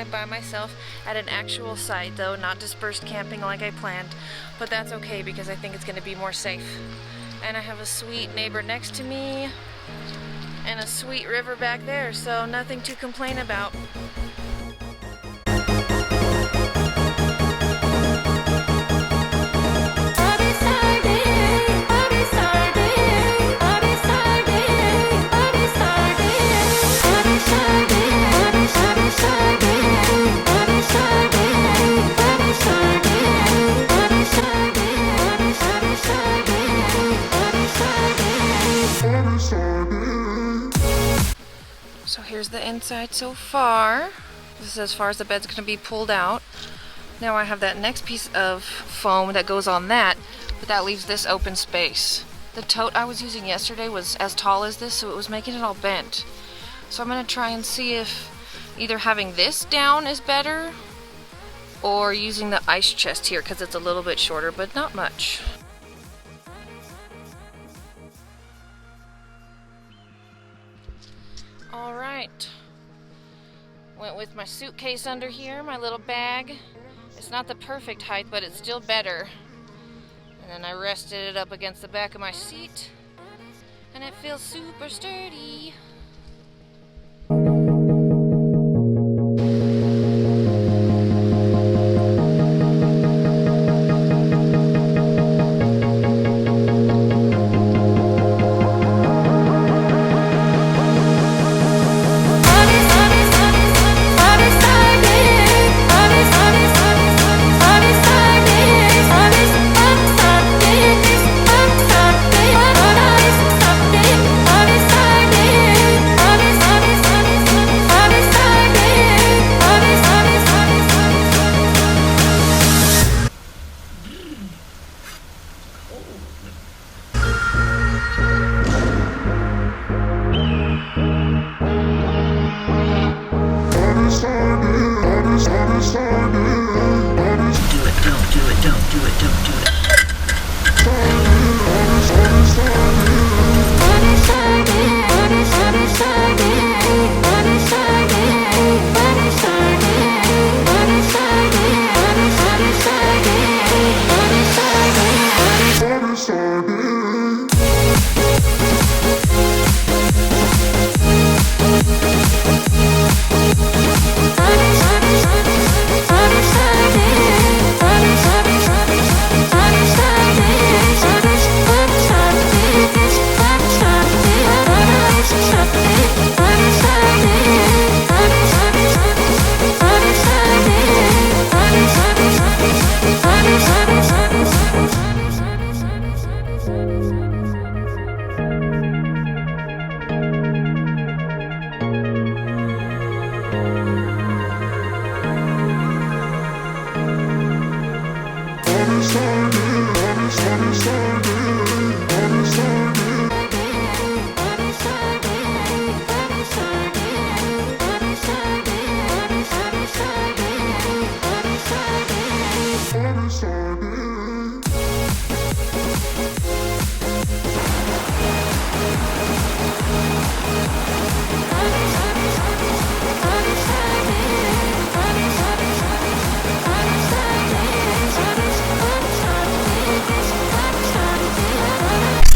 night by myself at an actual site though, not dispersed camping like I planned. But that's okay because I think it's going to be more safe. And I have a sweet neighbor next to me and a sweet river back there, so nothing to complain about. So here's the inside so far. This is as far as the bed's going to be pulled out. Now I have that next piece of foam that goes on that, but that leaves this open space. The tote I was using yesterday was as tall as this, so it was making it all bent. So I'm going to try and see if either having this down is better or using the ice chest here because it's a little bit shorter, but not much. Alright, went with my suitcase under here, my little bag. It's not the perfect height, but it's still better. And then I rested it up against the back of my seat, and it feels super sturdy.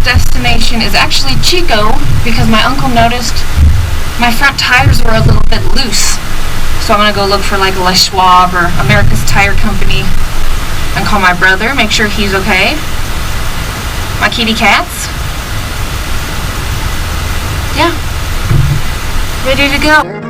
Destination is actually Chico because my uncle noticed my front tires were a little bit loose. So I'm going to go look for like Les Schwab or America's Tire Company and call my brother, make sure he's okay. My kitty cats. Yeah. Ready to go.